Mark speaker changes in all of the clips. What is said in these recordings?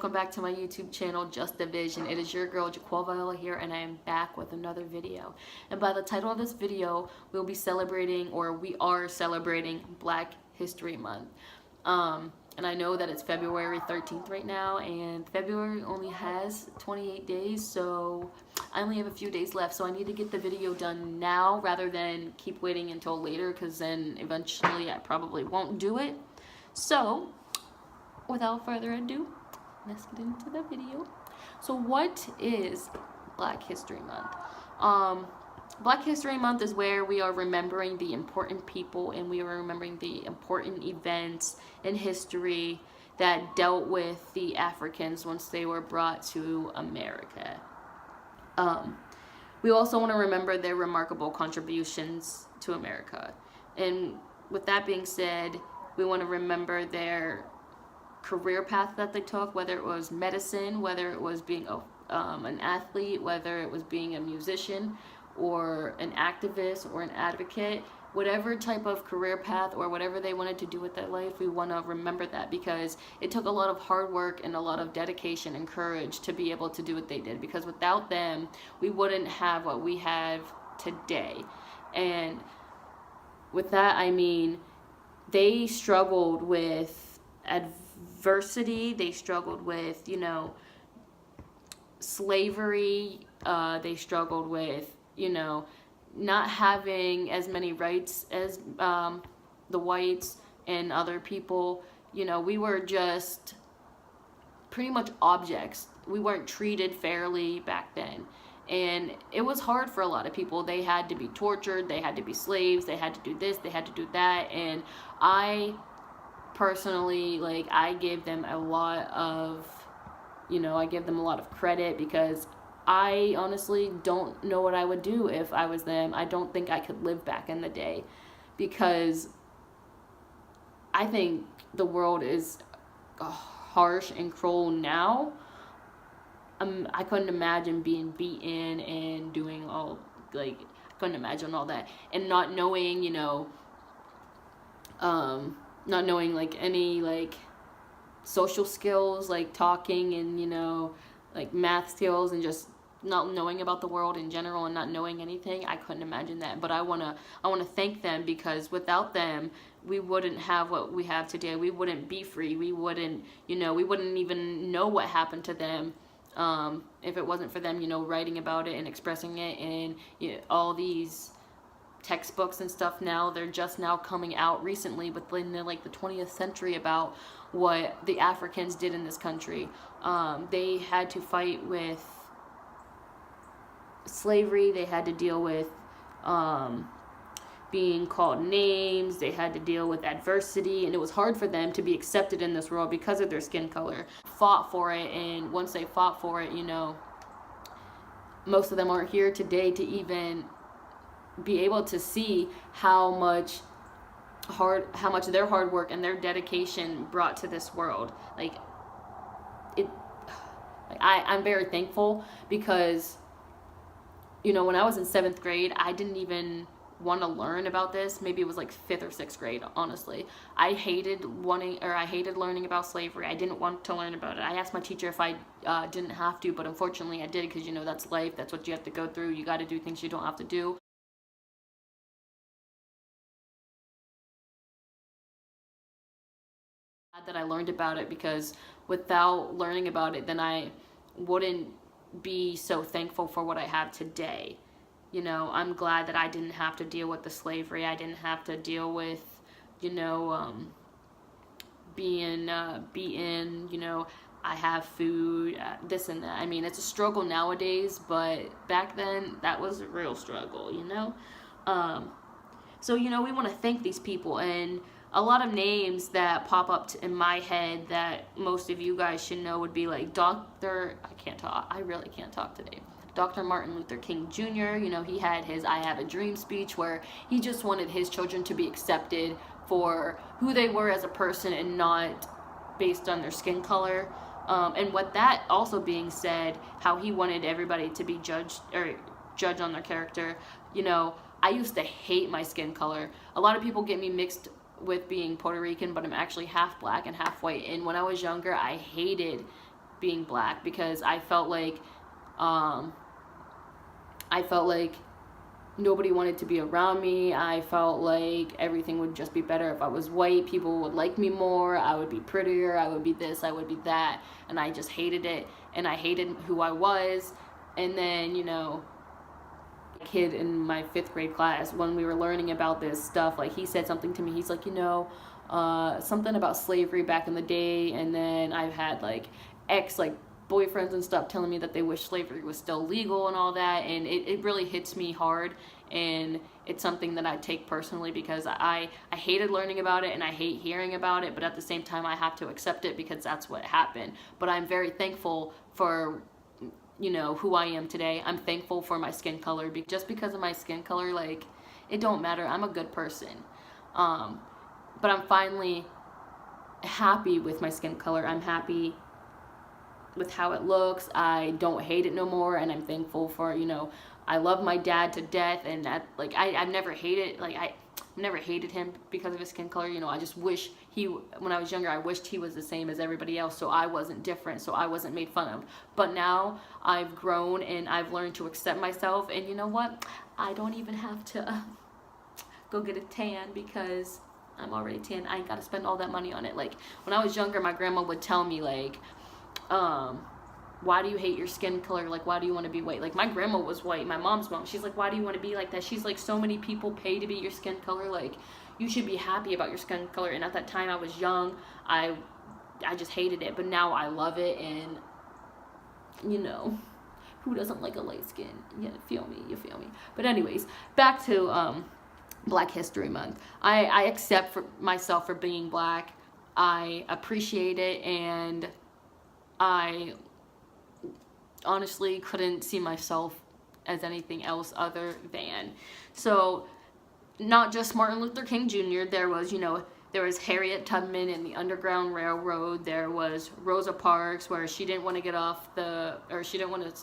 Speaker 1: welcome back to my YouTube channel, Just a Vision. It is your girl, Jaquel here, and I am back with another video. And by the title of this video, we are celebrating Black History Month. And I know that it's February 13th right now, and February only has 28 days, so I only have a few days left, so I need to get the video done now rather than keep waiting until later, because then eventually I probably won't do it. So, without further ado, let's get into the video. So what is Black History Month? Black History Month is where we are remembering the important people and we are remembering the important events in history that dealt with the Africans once they were brought to America. We also want to remember their remarkable contributions to America. And with that being said, we want to remember their career path that they took, whether it was medicine, whether it was being an athlete, whether it was being a musician or an activist or an advocate, whatever type of career path or whatever they wanted to do with their life, we want to remember that, because it took a lot of hard work and a lot of dedication and courage to be able to do what they did, because without them we wouldn't have what we have today. And with that, I mean, they struggled with adversity, they struggled with, slavery, they struggled with, not having as many rights as the whites and other people. We were just pretty much objects. We weren't treated fairly back then. And it was hard for a lot of people. They had to be tortured, they had to be slaves, they had to do this, they had to do that. And I personally, I give them a lot of, I give them a lot of credit, because I honestly don't know what I would do if I was them. I don't think I could live back in the day, because I think the world is harsh and cruel now. I couldn't imagine being beaten and doing all, I couldn't imagine all that, and not knowing, not knowing any social skills, talking and math skills, and just not knowing about the world in general and not knowing anything. I couldn't imagine that. But I wanna thank them, because without them we wouldn't have what we have today. We wouldn't be free. We wouldn't we wouldn't even know what happened to them if it wasn't for them writing about it and expressing it. And all these textbooks and stuff now, they're just now coming out recently within the 20th century about what the Africans did in this country. They had to fight with slavery, they had to deal with being called names, they had to deal with adversity, and it was hard for them to be accepted in this world because of their skin color. Fought for it, and once they fought for it, most of them aren't here today to even be able to see how much their hard work and their dedication brought to this world. I'm very thankful, because when I was in 7th grade, I didn't even want to learn about this. Maybe it was 5th or 6th grade, honestly. I hated learning about slavery. I didn't want to learn about it. I asked my teacher if I didn't have to, but unfortunately I did, because that's life, that's what you have to go through. You got to do things you don't have to do. That I learned about it, because without learning about it, then I wouldn't be so thankful for what I have today. I'm glad that I didn't have to deal with the slavery. I didn't have to deal with being beaten. I have food, this and that. I mean, it's a struggle nowadays, but back then that was a real struggle. So we want to thank these people. And a lot of names that pop up in my head that most of you guys should know would be I really can't talk today. Dr. Martin Luther King Jr., he had his I Have a Dream speech, where he just wanted his children to be accepted for who they were as a person and not based on their skin color. And with that also being said, how he wanted everybody to be judged on their character. I used to hate my skin color. A lot of people get me mixed with being Puerto Rican, but I'm actually half black and half white. And when I was younger, I hated being black, because I felt like nobody wanted to be around me. I felt like everything would just be better if I was white. People would like me more. I would be prettier. I would be this. I would be that. And I just hated it. And I hated who I was. And then, you know, a kid in my 5th grade class, when we were learning about this stuff, like, he said something to me. He's like, you know, something about slavery back in the day. And then I've had, like, boyfriends and stuff telling me that they wish slavery was still legal and all that, and it really hits me hard, and it's something that I take personally, because I hated learning about it and I hate hearing about it, but at the same time I have to accept it because that's what happened. But I'm very thankful for, you know, who I am today. I'm thankful for my skin color. Just because of my skin color, like, it don't matter. I'm a good person. But I'm finally happy with my skin color. I'm happy with how it looks. I don't hate it no more, and I'm thankful for, you know, I love my dad to death, and that, like, I've never hated, like, I never hated him because of his skin color. You know, I just wish when I was younger, I wished he was the same as everybody else, so I wasn't different, so I wasn't made fun of. But now I've grown and I've learned to accept myself, and you know what, I don't even have to go get a tan, because I'm already tan. I ain't gotta spend all that money on it. Like, when I was younger, my grandma would tell me, like, why do you hate your skin color? Like, why do you want to be white? Like, my grandma was white, my mom's mom. She's like, why do you want to be like that? She's like, so many people pay to be your skin color. Like, you should be happy about your skin color. And at that time, I was young. I just hated it. But now I love it. And, you know, who doesn't like a light skin? You feel me? You feel me? But anyways, back to Black History Month. I accept myself for being black. I appreciate it, and I honestly couldn't see myself as anything else other than. So, not just Martin Luther King Jr., there was, you know, there was Harriet Tubman in the Underground Railroad. There was Rosa Parks, where she didn't want to get off she didn't want to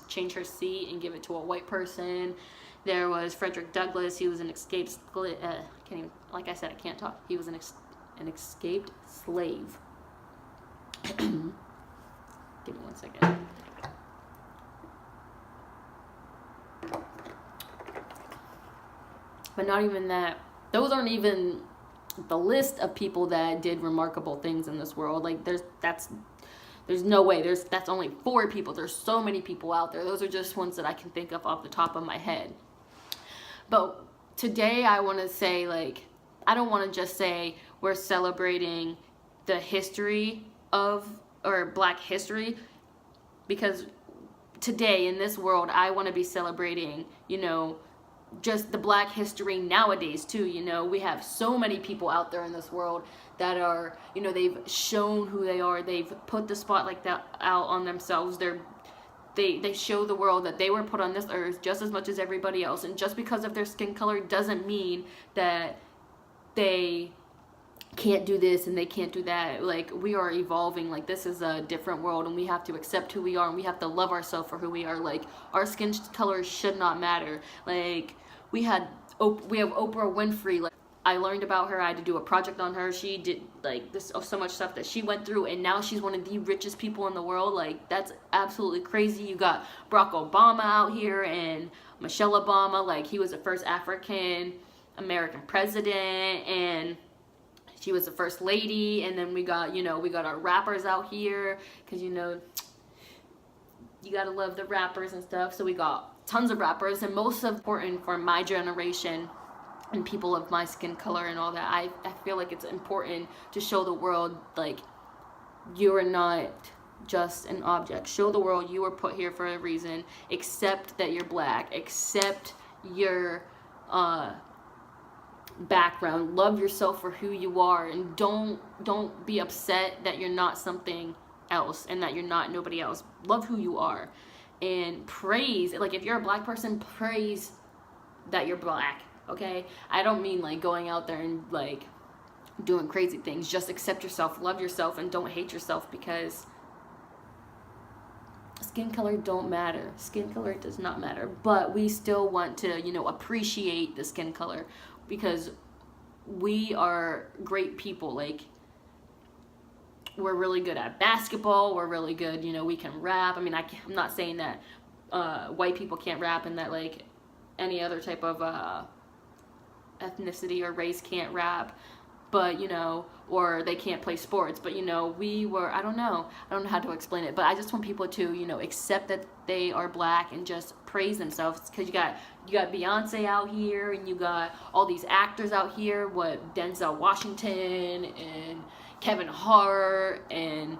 Speaker 1: change her seat and give it to a white person. There was Fredrick Douglass. He was an escaped, like I said, I can't talk. He was an escaped slave. Give me 1 second. But not even that. Those aren't even the list of people that did remarkable things in this world. Like, there's no way. That's only 4 people. There's so many people out there. Those are just ones that I can think of off the top of my head. But today I want to say, like, I don't want to just say we're celebrating the history of, or Black history, because today in this world I want to be celebrating, you know, just the Black history nowadays too. You know, we have so many people out there in this world that are, you know, they've shown who they are. They've put the spotlight out on themselves. They show the world that they were put on this earth just as much as everybody else, and just because of their skin color doesn't mean that they can't do this and they can't do that. Like, we are evolving. Like, this is a different world, and we have to accept who we are, and we have to love ourselves for who we are. Like, our skin color should not matter. Like, we have Oprah Winfrey. Like, I learned about her. I had to do a project on her. She did, like, so much stuff that she went through, and now she's one of the richest people in the world. Like, that's absolutely crazy. You got Barack Obama out here, and Michelle Obama. Like, he was the first African American president, and she was the first lady. And then we got, you know, we got our rappers out here, because, you know, you gotta love the rappers and stuff. So we got tons of rappers, and most important for my generation and people of my skin color and all that, I feel like it's important to show the world, like, you are not just an object. Show the world you were put here for a reason. Accept that you're black. Accept your background. Love yourself for who you are, and don't be upset that you're not something else and that you're not nobody else. Love who you are, and praise, like, if you're a black person, praise that you're black. Okay, I don't mean like going out there and like doing crazy things. Just accept yourself, love yourself, and don't hate yourself, because skin color don't matter. Skin color does not matter. But we still want to, you know, appreciate the skin color, because we are great people. Like, we're really good at basketball. We're really good, you know, we can rap. I mean, I'm not saying that white people can't rap and that like any other type of ethnicity or race can't rap, but you know, or they can't play sports, but you know, I don't know how to explain it, but I just want people to, you know, accept that they are black and just praise themselves, because you got Beyonce out here, and you got all these actors out here, what Denzel Washington and Kevin Hart and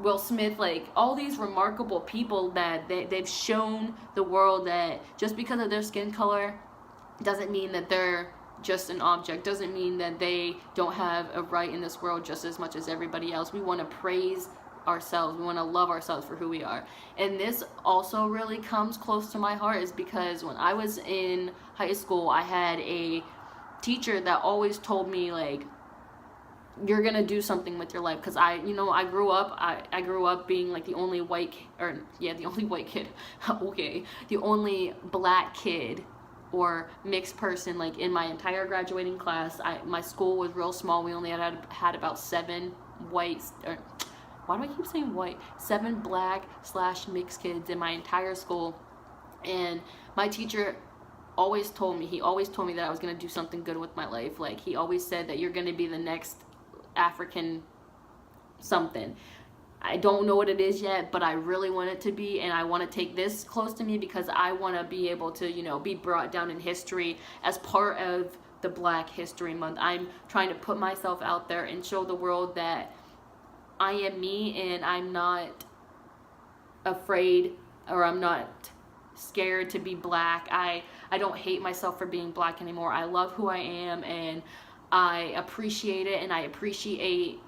Speaker 1: Will Smith, like all these remarkable people that they've shown the world that just because of their skin color doesn't mean that they're just an object, doesn't mean that they don't have a right in this world just as much as everybody else. We want to praise ourselves, we want to love ourselves for who we are. And this also really comes close to my heart, is because when I was in high school, I had a teacher that always told me, like, you're gonna do something with your life, because I grew up being like the only white kid okay, the only black kid or mixed person like in my entire graduating class. My school was real small. We only had about 7 whites, or why do I keep saying white, 7 black / mixed kids in my entire school. And my teacher always told me that I was going to do something good with my life. Like, he always said that you're going to be the next African something. I don't know what it is yet, but I really want it to be, and I want to take this close to me because I want to be able to, you know, be brought down in history as part of the Black History Month. I'm trying to put myself out there and show the world that I am me, and I'm not afraid, or I'm not scared to be black. I don't hate myself for being black anymore. I love who I am, and I appreciate it, and I appreciate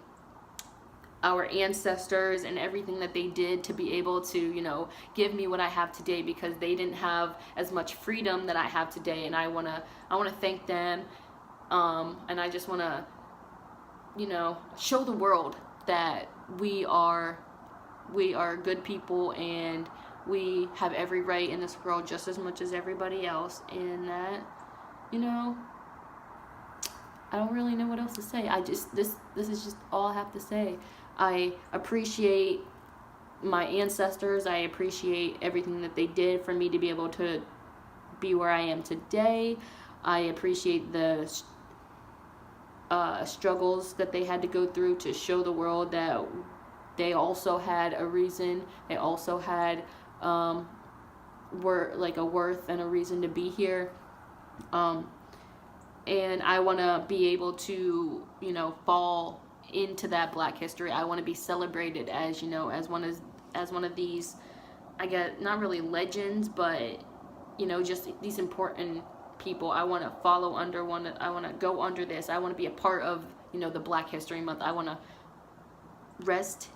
Speaker 1: our ancestors and everything that they did to be able to, you know, give me what I have today, because they didn't have as much freedom that I have today, and I wanna thank them, and I just wanna, you know, show the world that we are good people, and we have every right in this world just as much as everybody else, and that, you know, I don't really know what else to say. This is just all I have to say. I appreciate my ancestors. I appreciate everything that they did for me to be able to be where I am today. I appreciate the struggles that they had to go through to show the world that they also had a reason. They also had a worth and a reason to be here. And I want to be able to, you know, fall into that black history. I want to be celebrated as, you know, as one of these, I guess, not really legends, but, you know, just these important people. I want to follow under one. I want to go under this. I want to be a part of, you know, the Black History Month. I want to rest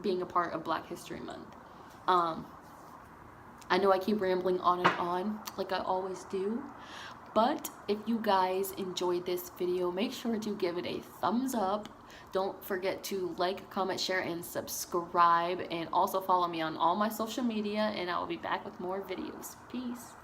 Speaker 1: being a part of Black History Month. I know I keep rambling on and on like I always do, but if you guys enjoyed this video, make sure to give it a thumbs up. Don't forget to like, comment, share, and subscribe. And also follow me on all my social media, and I will be back with more videos. Peace.